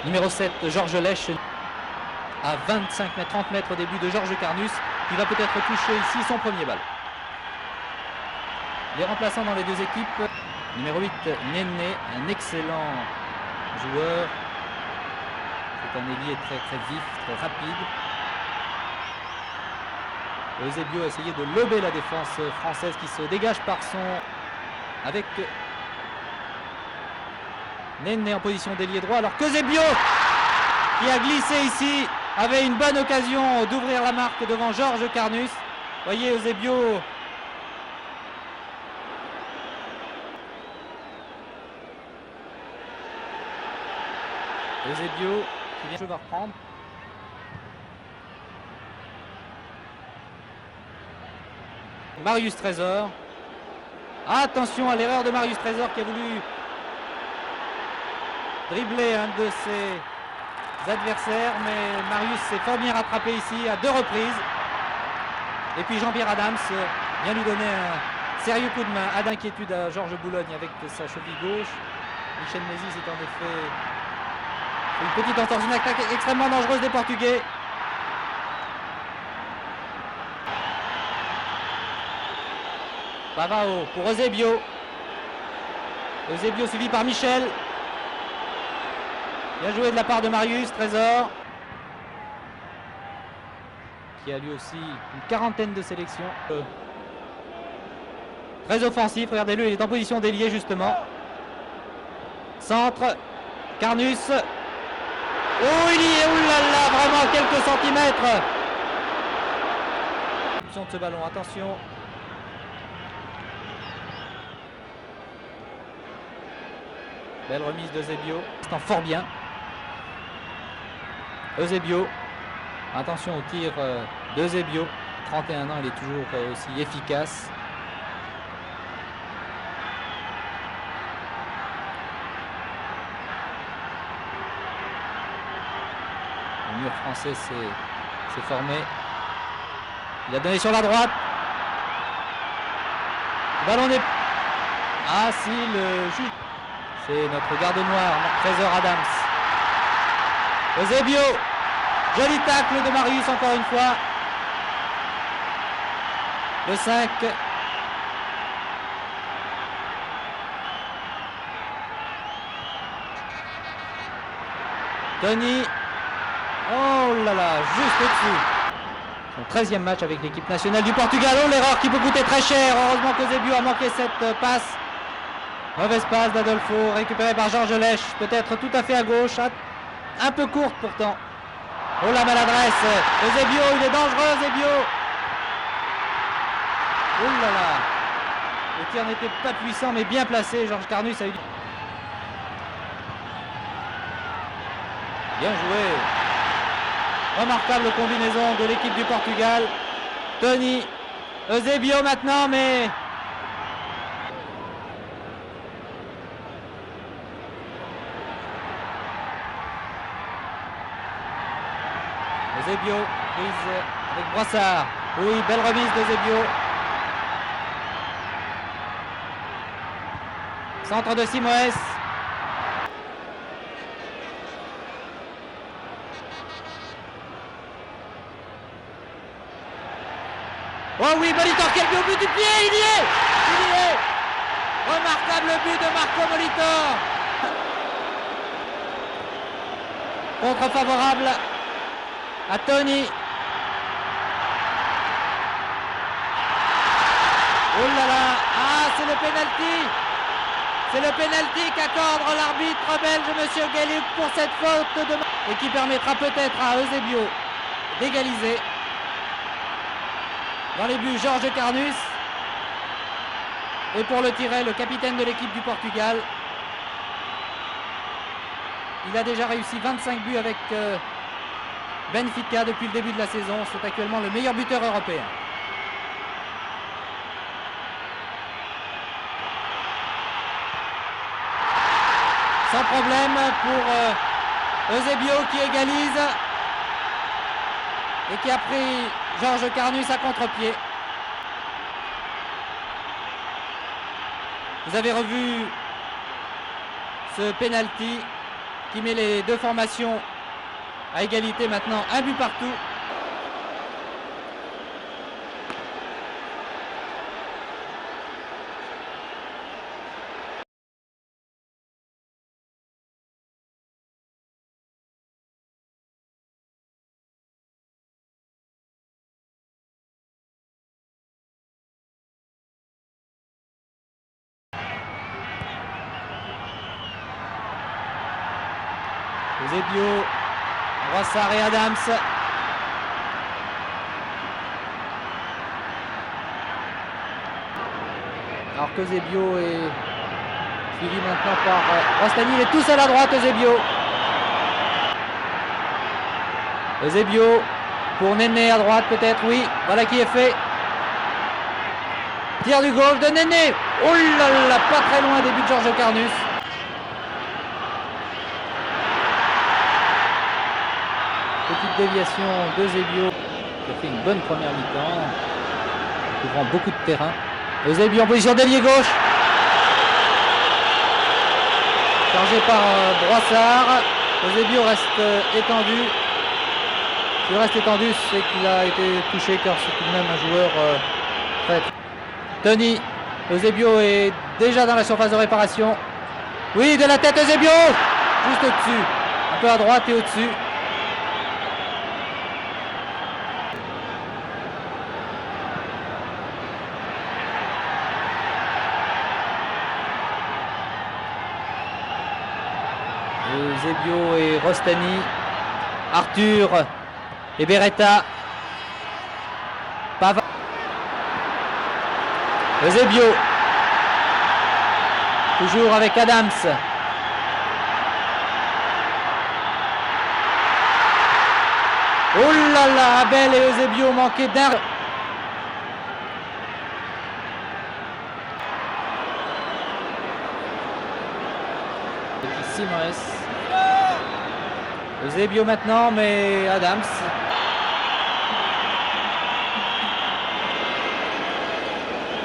Numéro 7, Georges Lèche, à 25 mètres, 30 mètres au début de Georges Carnus, qui va peut-être toucher ici son premier ballon. Les remplaçants dans les deux équipes, numéro 8, Néné, un excellent joueur. C'est un ailier très vif, très rapide. Eusebio a essayé de lober la défense française qui se dégage par son... avec Néné en position d'ailier droit, alors qu'Eusebio, qui a glissé ici, avait une bonne occasion d'ouvrir la marque devant Georges Carnus. Voyez Eusebio. Eusebio qui vient, va reprendre. Marius Trésor. Attention à l'erreur de Marius Trésor qui a voulu dribbler un de ses adversaires, mais Marius s'est fort bien rattrapé ici à 2 reprises. Et puis Jean-Pierre Adams vient lui donner un sérieux coup de main. À d'inquiétude à Georges Boulogne avec sa cheville gauche. Michel Mézis est en effet une petite entorse, une attaque extrêmement dangereuse des Portugais. Pavao pour Eusebio. Eusebio suivi par Michel. Bien joué de la part de Marius Trésor, qui a lui aussi une quarantaine de sélections. Très offensif, regardez-le, il est en position d'ailier justement. Centre, Carnus. Oh, il y est, oulala, vraiment quelques centimètres. De ce ballon, attention. Belle remise d'Eusebio, c'est fort bien. Eusebio, attention au tir d'Eusebio, 31 ans, il est toujours aussi efficace. Le mur français s'est formé. Il a donné sur la droite. Le ballon n'est... Ah si, le juge. C'est notre garde noir, Trésor Adams. Eusebio, joli tacle de Marius encore une fois. Le 5. Tony. Oh là là, juste au-dessus. Son 13e match avec l'équipe nationale du Portugal. Oh, l'erreur qui peut coûter très cher. Heureusement qu'Eusebio a manqué cette passe. Mauvaise passe d'Adolfo, récupérée par Georges Lèche. Peut-être tout à fait à gauche. Un peu courte pourtant. Oh la maladresse. Eusebio, il est dangereux Eusebio. Oh là là. Le tir n'était pas puissant mais bien placé. Georges Carnus a eu... Bien joué. Remarquable combinaison de l'équipe du Portugal. Tony. Eusebio maintenant mais... Eusebio, prise avec Brossard. Oui, belle remise d'Eusebio. Centre de Simoes. Oh oui, Molitor qui a vu au but du pied, il y est. Il y est. Remarquable but de Marco Molitor. Contre favorable à Tony. Oh là là. Ah, c'est le pénalty. C'est le pénalty qu'accorde l'arbitre belge, monsieur Gueluc, pour cette faute de... Et qui permettra peut-être à Eusebio d'égaliser. Dans les buts, Georges Carnus. Et pour le tirer, le capitaine de l'équipe du Portugal. Il a déjà réussi 25 buts avec Benfica depuis le début de la saison. C'est actuellement le meilleur buteur européen. Sans problème pour Eusebio qui égalise. Et qui a pris Georges Carnus à contre-pied. Vous avez revu ce penalty qui met les deux formations à égalité maintenant, un but partout. Eusebio, Brossard et Adams. Alors que Eusebio est suivi maintenant par Rostani. Il est tout seul à droite, Eusebio. Eusebio pour Néné à droite peut-être, oui. Voilà qui est fait. Tir du gauche de Néné. Oh là là, pas très loin des buts de Georges Carnus. Petite déviation d'Eusebio qui a fait une bonne première mi-temps, couvrant beaucoup de terrain. Eusebio en position d'ailier gauche. Chargé par Brossard. Eusebio reste étendu. S'il reste étendu, c'est qu'il a été touché car c'est tout de même un joueur très... Tony. Eusebio est déjà dans la surface de réparation. Oui, de la tête Eusebio. Juste au-dessus. Un peu à droite et au-dessus. Eusebio et Rostani, Arthur et Beretta, Pavard, Eusebio, toujours avec Adams, oh là là, Abel et Eusebio manquaient d'un... Simoes. Eusebio maintenant, mais Adams.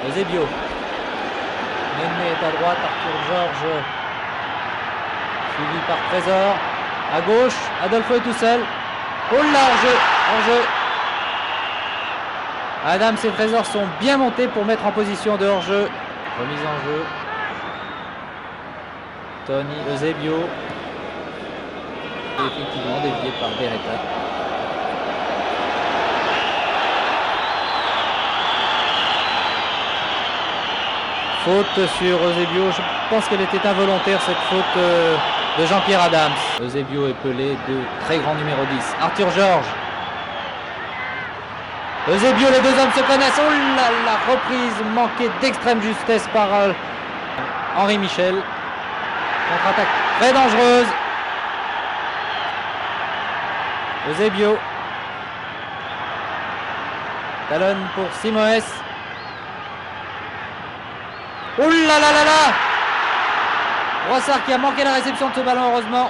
Eusebio. Néné est à droite, Arthur Georges suivi par Trésor. À gauche, Adolfo est tout seul. Oh là, hors-jeu. Adams et Trésor sont bien montés pour mettre en position de hors-jeu. Remise en jeu. Tony, Eusebio. Effectivement dévié par Beretta. Faute sur Eusebio. Je pense qu'elle était involontaire, cette faute de Jean-Pierre Adams. Eusebio est pelé de très grand numéro 10. Arthur Georges. Eusebio, les deux hommes se connaissent. Oh là, la reprise manquée d'extrême justesse par Henri Michel. Contre-attaque très dangereuse. Eusebio. Talonne pour Simoes. Oh là là là là! Brossard qui a manqué la réception de ce ballon, heureusement.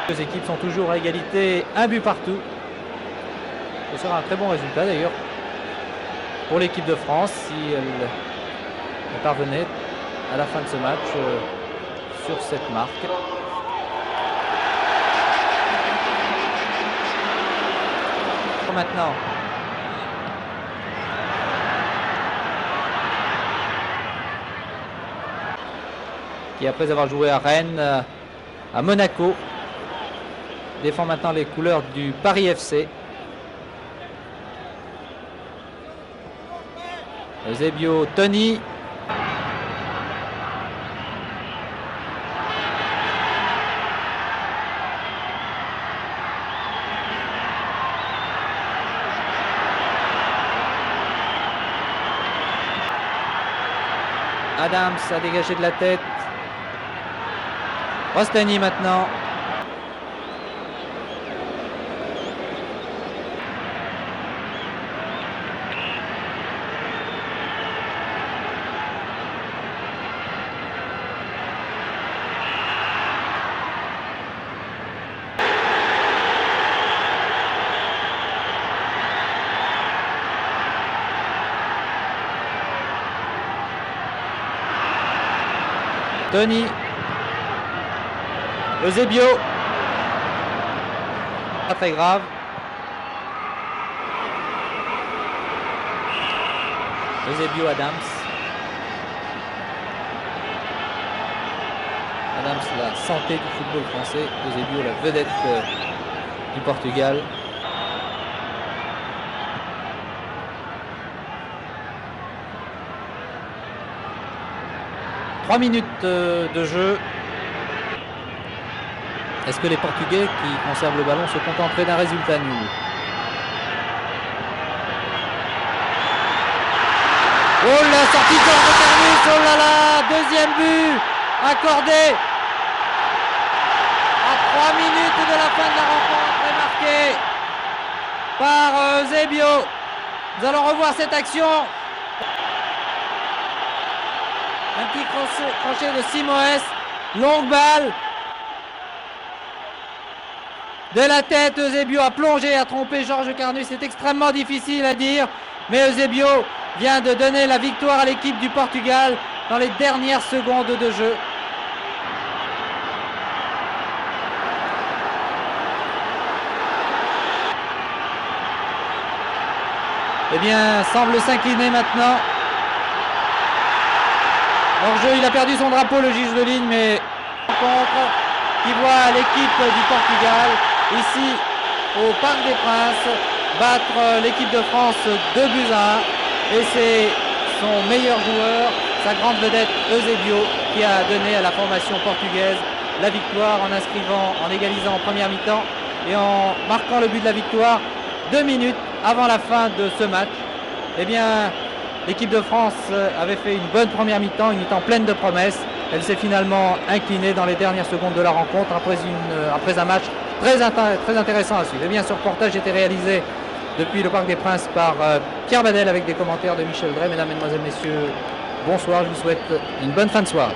Les deux équipes sont toujours à égalité, un but partout. Ce sera un très bon résultat d'ailleurs pour l'équipe de France si elle parvenait à la fin de ce match sur cette marque. Maintenant. Qui après avoir joué à Rennes, à Monaco, défend maintenant les couleurs du Paris FC. Eusebio, Tony. Adams a dégagé de la tête. Rostani maintenant. Tony. Eusebio. Pas très grave. Eusebio Adams. Adams, la santé du football français. Eusebio, la vedette du Portugal. Trois minutes de jeu. Est-ce que les Portugais qui conservent le ballon se contenteraient d'un résultat nul? Oh, la sortie de Georges Carnus, oh là là, deuxième but accordé à 3 minutes de la fin de la rencontre et marqué par Eusebio. Nous allons revoir cette action. Un petit crochet de Simoes, longue balle. De la tête, Eusebio a plongé, a trompé Georges Carnus. C'est extrêmement difficile à dire, mais Eusebio vient de donner la victoire à l'équipe du Portugal dans les dernières secondes de jeu. Eh bien, semble s'incliner maintenant. Hors jeu, il a perdu son drapeau, le juge de ligne, mais rencontre qui voit l'équipe du Portugal ici au Parc des Princes battre l'équipe de France 2 buts à 1. Et c'est son meilleur joueur, sa grande vedette Eusebio, qui a donné à la formation portugaise la victoire en inscrivant, en égalisant en première mi-temps et en marquant le but de la victoire 2 minutes avant la fin de ce match. Eh bien, l'équipe de France avait fait une bonne première mi-temps, une mi-temps pleine de promesses. Elle s'est finalement inclinée dans les dernières secondes de la rencontre après un match très intéressant à suivre. Eh bien, ce reportage était réalisé depuis le Parc des Princes par Pierre Badel avec des commentaires de Michel Drey. Mesdames, Mesdemoiselles, Messieurs, bonsoir. Je vous souhaite une bonne fin de soirée.